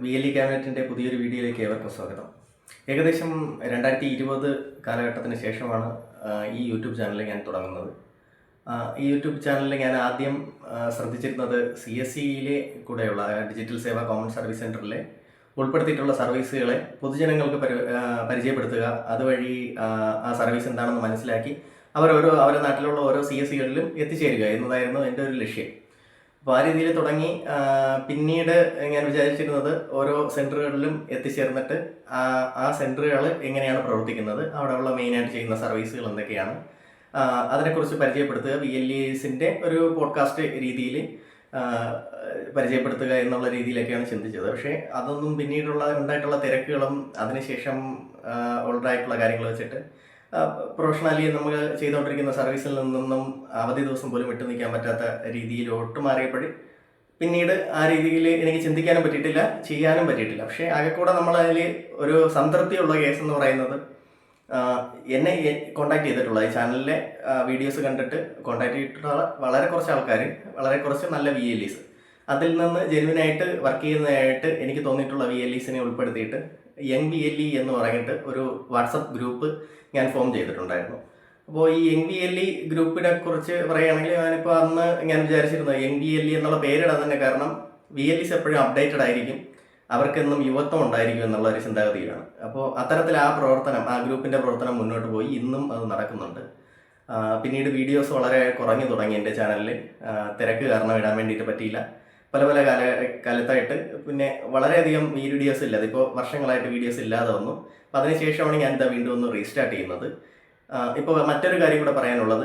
VLE ക്യാബിനറ്റിൻ്റെ പുതിയൊരു വീഡിയോയിലേക്ക് ഏവർക്കും സ്വാഗതം. ഏകദേശം 2020 കാലഘട്ടത്തിന് ശേഷമാണ് ഈ യൂട്യൂബ് ചാനൽ ഞാൻ തുടങ്ങുന്നത്. ഈ യൂട്യൂബ് ചാനലിൽ ഞാൻ ആദ്യം ശ്രദ്ധിച്ചിരുന്നത് CSEയിലെ കൂടെയുള്ള ഡിജിറ്റൽ സേവ കോമൺ സർവീസ് സെൻറ്ററിലെ ഉൾപ്പെടുത്തിയിട്ടുള്ള സർവീസുകളെ പൊതുജനങ്ങൾക്ക് പരിചയപ്പെടുത്തുക, അതുവഴി ആ സർവീസ് എന്താണെന്ന് മനസ്സിലാക്കി അവരുടെ നാട്ടിലുള്ള ഓരോ CSEകളിലും എത്തിച്ചേരുക എന്നതായിരുന്നു എൻ്റെ ഒരു ലക്ഷ്യം. അപ്പോൾ ആ രീതിയിൽ തുടങ്ങി. പിന്നീട് ഞാൻ വിചാരിച്ചിരുന്നത് ഓരോ സെൻറ്ററുകളിലും എത്തിച്ചേർന്നിട്ട് ആ സെൻറ്ററുകൾ എങ്ങനെയാണ് പ്രവർത്തിക്കുന്നത്, അവിടെയുള്ള മെയിനായിട്ട് ചെയ്യുന്ന സർവീസുകൾ എന്തൊക്കെയാണ്, അതിനെക്കുറിച്ച് പരിചയപ്പെടുത്തുക, VLEസിൻ്റെ ഒരു പോഡ്കാസ്റ്റ് രീതിയിൽ പരിചയപ്പെടുത്തുക എന്നുള്ള രീതിയിലൊക്കെയാണ് ചിന്തിച്ചത്. പക്ഷേ അതൊന്നും ഉണ്ടായിട്ടുള്ള തിരക്കുകളും അതിനുശേഷം ഉണ്ടായിട്ടുള്ള കാര്യങ്ങൾ വെച്ചിട്ട് പ്രൊഫഷണലി നമ്മൾ ചെയ്തുകൊണ്ടിരിക്കുന്ന സർവീസിൽ നിന്നും അവധി ദിവസം പോലും വിട്ടു നിൽക്കാൻ പറ്റാത്ത രീതിയിലോട്ട് മാറിയപ്പോഴും പിന്നീട് ആ രീതിയിൽ എനിക്ക് ചിന്തിക്കാനും പറ്റിയിട്ടില്ല, ചെയ്യാനും പറ്റിയിട്ടില്ല. പക്ഷേ ആകെക്കൂടെ നമ്മളതിൽ ഒരു സംതൃപ്തിയുള്ള കേസ് എന്ന് പറയുന്നത്, എന്നെ കോൺടാക്ട് ചെയ്തിട്ടുള്ള ഈ ചാനലിലെ വീഡിയോസ് കണ്ടിട്ട് കോൺടാക്ട് ചെയ്തിട്ടുള്ള വളരെ കുറച്ച് ആൾക്കാർ, വളരെ കുറച്ച് നല്ല VLEs, അതിൽ നിന്ന് ജെനുവിനായിട്ട് വർക്ക് ചെയ്യുന്നതായിട്ട് എനിക്ക് തോന്നിയിട്ടുള്ള VLEസിനെ ഉൾപ്പെടുത്തിയിട്ട് യങ് VLE എന്ന് പറഞ്ഞിട്ട് ഒരു വാട്സപ്പ് ഗ്രൂപ്പ് ഞാൻ ഫോം ചെയ്തിട്ടുണ്ടായിരുന്നു. അപ്പോൾ ഈ യങ് VLE ഗ്രൂപ്പിനെ കുറിച്ച് പറയുകയാണെങ്കിൽ, ഞാനിപ്പോൾ അന്ന് ഞാൻ വിചാരിച്ചിരുന്നത് യങ് VLE എന്നുള്ള പേരിടാൻ തന്നെ കാരണം VLEs എപ്പോഴും അപ്ഡേറ്റഡ് ആയിരിക്കും, അവർക്കെന്നും യുവത്വം ഉണ്ടായിരിക്കും എന്നുള്ള ഒരു ചിന്താഗതിയിലാണ്. അപ്പോൾ അത്തരത്തിൽ ആ ഗ്രൂപ്പിൻ്റെ പ്രവർത്തനം മുന്നോട്ട് പോയി. ഇന്നും അത് നടക്കുന്നുണ്ട്. പിന്നീട് വീഡിയോസ് വളരെ കുറഞ്ഞു തുടങ്ങി എൻ്റെ ചാനലിൽ. തിരക്ക് കാരണം ഇടാൻ വേണ്ടിയിട്ട് പറ്റിയില്ല. പല കാലത്തായിട്ട് പിന്നെ വളരെയധികം വീഡിയോസ് ഇല്ല. അതിപ്പോൾ വർഷങ്ങളായിട്ട് വീഡിയോസ് ഇല്ലാതെ വന്നു. അപ്പോൾ അതിനുശേഷമാണ് ഞാൻ വീണ്ടും ഒന്ന് റീസ്റ്റാർട്ട് ചെയ്യുന്നത്. ഇപ്പോൾ മറ്റൊരു കാര്യം കൂടെ പറയാനുള്ളത്,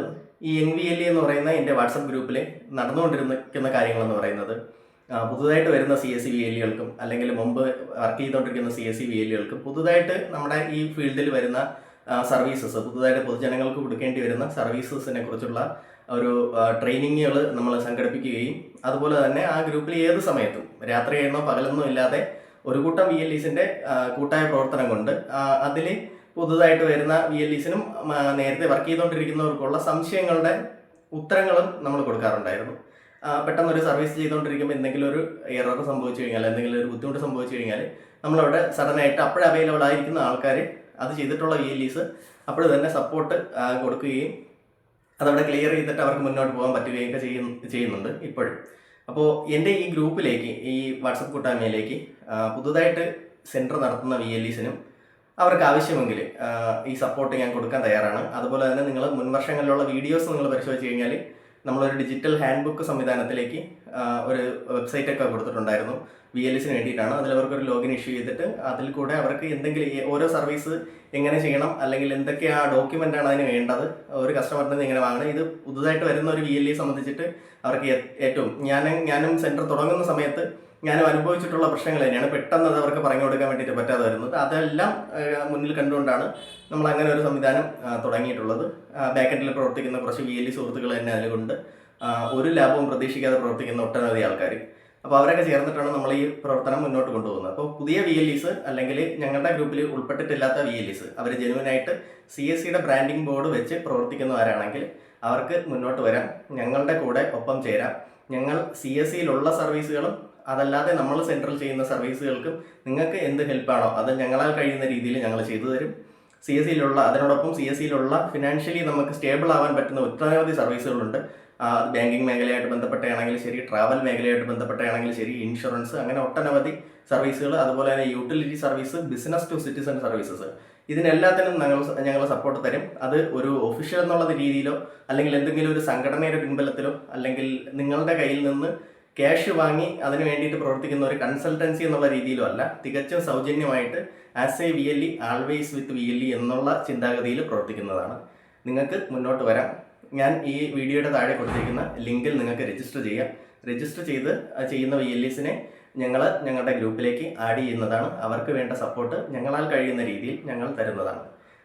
ഈ യങ് VLE എന്ന് പറയുന്ന എൻ്റെ വാട്സപ്പ് ഗ്രൂപ്പിൽ നടന്നുകൊണ്ടിരിക്കുന്ന കാര്യങ്ങളെന്ന് പറയുന്നത്, പുതുതായിട്ട് വരുന്ന CSE VLEകൾക്കും അല്ലെങ്കിൽ മുമ്പ് വർക്ക് ചെയ്തുകൊണ്ടിരിക്കുന്ന CSE VLEകൾക്കും പുതുതായിട്ട് നമ്മുടെ ഈ ഫീൽഡിൽ വരുന്ന സർവീസസ്, പുതുതായിട്ട് പൊതുജനങ്ങൾക്ക് കൊടുക്കേണ്ടി വരുന്ന സർവീസസിനെ കുറിച്ചുള്ള ഒരു ട്രെയിനിങ്ങുകൾ നമ്മൾ സംഘടിപ്പിക്കുകയും അതുപോലെ തന്നെ ആ ഗ്രൂപ്പിൽ ഏത് സമയത്തും രാത്രിയെന്നോ പകലെന്നോ ഇല്ലാതെ ഒരു കൂട്ടം VLEസിൻ്റെ കൂട്ടായ പ്രവർത്തനം കൊണ്ട് അതിൽ പുതുതായിട്ട് വരുന്ന VLEസിനും നേരത്തെ വർക്ക് ചെയ്തുകൊണ്ടിരിക്കുന്നവർക്കുള്ള സംശയങ്ങളുടെ ഉത്തരങ്ങളും നമ്മൾ കൊടുക്കാറുണ്ടായിരുന്നു. പെട്ടെന്നൊരു സർവീസ് ചെയ്തുകൊണ്ടിരിക്കുമ്പോൾ എന്തെങ്കിലും ഒരു എറർ സംഭവിച്ചു കഴിഞ്ഞാൽ, എന്തെങ്കിലും ഒരു ബുദ്ധിമുട്ട് സംഭവിച്ചു കഴിഞ്ഞാൽ, നമ്മളവിടെ സഡനായിട്ട് അപ്പോഴേ അവൈലബിൾ ആയിരിക്കുന്ന ആൾക്കാർ, അത് ചെയ്തിട്ടുള്ള VLEs അപ്പോൾ തന്നെ സപ്പോർട്ട് കൊടുക്കുകയും അതവിടെ ക്ലിയർ ചെയ്തിട്ട് അവർക്ക് മുന്നോട്ട് പോകാൻ പറ്റുകയൊക്കെ ചെയ്യുന്നുണ്ട് ഇപ്പോഴും. അപ്പോൾ എൻ്റെ ഈ ഗ്രൂപ്പിലേക്ക്, ഈ വാട്സപ്പ് കൂട്ടായ്മയിലേക്ക് പുതുതായിട്ട് സെൻറ്റർ നടത്തുന്ന VLEസിനും അവർക്ക് ആവശ്യമെങ്കിൽ ഈ സപ്പോർട്ട് ഞാൻ കൊടുക്കാൻ തയ്യാറാണ്. അതുപോലെ തന്നെ നിങ്ങൾ മുൻവർഷങ്ങളിലുള്ള വീഡിയോസ് നിങ്ങൾ പരിശോധിച്ച് കഴിഞ്ഞാൽ നമ്മളൊരു ഡിജിറ്റൽ ഹാൻഡ് ബുക്ക് സംവിധാനത്തിലേക്ക് ഒരു വെബ്സൈറ്റൊക്കെ കൊടുത്തിട്ടുണ്ടായിരുന്നു VLEസിന് വേണ്ടിയിട്ടാണ്. അതിലവർക്കൊരു ലോഗിൻ ഇഷ്യൂ ചെയ്തിട്ട് അതിൽ കൂടെ അവർക്ക് എന്തെങ്കിലും ഓരോ സർവീസ് എങ്ങനെ ചെയ്യണം, അല്ലെങ്കിൽ എന്തൊക്കെ ഡോക്യുമെൻ്റാണ് അതിന് വേണ്ടത്, ഒരു കസ്റ്റമറിൽ നിന്ന് എങ്ങനെ വാങ്ങണം, ഇത് പുതുതായിട്ട് വരുന്ന ഒരു VLE സംബന്ധിച്ചിട്ട് അവർക്ക് ഏറ്റവും ഞാനും സെൻറ്റർ തുടങ്ങുന്ന സമയത്ത് ഞാനും അനുഭവിച്ചിട്ടുള്ള പ്രശ്നങ്ങൾ തന്നെയാണ്. പെട്ടെന്ന് അത് അവർക്ക് പറഞ്ഞു കൊടുക്കാൻ വേണ്ടിയിട്ട് പറ്റാതെ വരുന്നത്. അതെല്ലാം മുന്നിൽ കണ്ടുകൊണ്ടാണ് നമ്മൾ അങ്ങനെ ഒരു സംവിധാനം തുടങ്ങിയിട്ടുള്ളത്. ബാക്കെൻഡിൽ പ്രവർത്തിക്കുന്ന കുറച്ച് VLE സുഹൃത്തുക്കൾ തന്നെ അതിലുണ്ട്. ഒരു ലാഭവും പ്രതീക്ഷിക്കാതെ പ്രവർത്തിക്കുന്ന ഒട്ടനവധി ആൾക്കാർ. അപ്പോൾ അവരൊക്കെ ചേർന്നിട്ടാണ് നമ്മൾ ഈ പ്രവർത്തനം മുന്നോട്ട് കൊണ്ടുപോകുന്നത്. അപ്പോൾ പുതിയ VLEs അല്ലെങ്കിൽ ഞങ്ങളുടെ ഗ്രൂപ്പിൽ ഉൾപ്പെട്ടിട്ടില്ലാത്ത VLEs, അവർ ജെനുവിനായിട്ട് CSEയുടെ ബ്രാൻഡിംഗ് ബോർഡ് വെച്ച് പ്രവർത്തിക്കുന്നവരാണെങ്കിൽ അവർക്ക് മുന്നോട്ട് വരാം, ഞങ്ങളുടെ കൂടെ ഒപ്പം ചേരാം. ഞങ്ങൾ CSEയിലുള്ള സർവീസുകളും അതല്ലാതെ നമ്മൾ സെൻട്രൽ ചെയ്യുന്ന സർവീസുകൾക്കും നിങ്ങൾക്ക് എന്ത് ഹെൽപ്പാണോ അത് ഞങ്ങളാൽ കഴിയുന്ന രീതിയിൽ ഞങ്ങൾ ചെയ്തു തരും. അതിനോടൊപ്പം CSEയിലുള്ള ഫിനാൻഷ്യലി നമുക്ക് സ്റ്റേബിൾ ആവാൻ പറ്റുന്ന ഒട്ടനവധി സർവീസുകളുണ്ട്. ബാങ്കിങ് മേഖലയായിട്ട് ബന്ധപ്പെട്ടാണെങ്കിൽ ശരി, ട്രാവൽ മേഖലയായിട്ട് ബന്ധപ്പെട്ടാണെങ്കിൽ ശരി, ഇൻഷുറൻസ്, അങ്ങനെ ഒട്ടനവധി സർവീസുകൾ. അതുപോലെ തന്നെ utility service, business to citizen services, ഇതിനെല്ലാത്തിനും ഞങ്ങൾ സപ്പോർട്ട് തരും. അത് ഒരു ഒഫീഷ്യൽ എന്നുള്ള രീതിയിലോ അല്ലെങ്കിൽ എന്തെങ്കിലും ഒരു സംഘടനയുടെ പിൻബലത്തിലോ അല്ലെങ്കിൽ നിങ്ങളുടെ കയ്യിൽ നിന്ന് ക്യാഷ് വാങ്ങി അതിന് വേണ്ടിയിട്ട് പ്രവർത്തിക്കുന്ന ഒരു കൺസൾട്ടൻസി എന്നുള്ള രീതിയിലോ അല്ല, തികച്ചും സൗജന്യമായിട്ട് as A VLE always with VLE എന്നുള്ള ചിന്താഗതിയിൽ പ്രവർത്തിക്കുന്നതാണ്. നിങ്ങൾക്ക് മുന്നോട്ട് വരാം. ഞാൻ ഈ വീഡിയോയുടെ താഴെ കൊടുത്തിരിക്കുന്ന ലിങ്കിൽ നിങ്ങൾക്ക് രജിസ്റ്റർ ചെയ്യാം. രജിസ്റ്റർ ചെയ്യുന്ന VLEസിനെ ഞങ്ങളുടെ ഗ്രൂപ്പിലേക്ക് ആഡ് ചെയ്യുന്നതാണ്. അവർക്ക് വേണ്ട സപ്പോർട്ട് ഞങ്ങളാൽ കഴിയുന്ന രീതിയിൽ ഞങ്ങൾ തരുന്നതാണ്.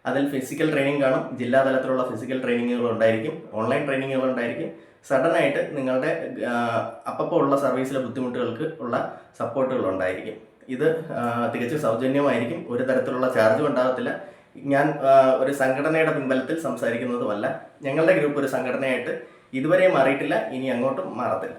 അതിൽ ഫിസിക്കൽ ട്രെയിനിങ് കാണും, ജില്ലാതലത്തിലുള്ള ഫിസിക്കൽ ട്രെയിനിങ്ങുകൾ ഉണ്ടായിരിക്കും, ഓൺലൈൻ ട്രെയിനിങ്ങുകൾ ഉണ്ടായിരിക്കും. സഡനായിട്ട് നിങ്ങളുടെ അപ്പോൾ ഉള്ള സർവീസിലെ ബുദ്ധിമുട്ടുകൾക്ക് ഉള്ള സപ്പോർട്ടുകൾ ഉണ്ടായിരിക്കും. ഇത് തികച്ചും സൗജന്യമായിരിക്കും, ഒരു തരത്തിലുള്ള ചാർജും ഉണ്ടാകത്തില്ല. ഞാൻ ഒരു സംഘടനയുടെ പിൻബലത്തിൽ സംസാരിക്കുന്നതുമല്ല. ഞങ്ങളുടെ ഗ്രൂപ്പ് ഒരു സംഘടനയായിട്ട് ഇതുവരെ മാറിയിട്ടില്ല, ഇനി അങ്ങോട്ടും മാറത്തില്ല.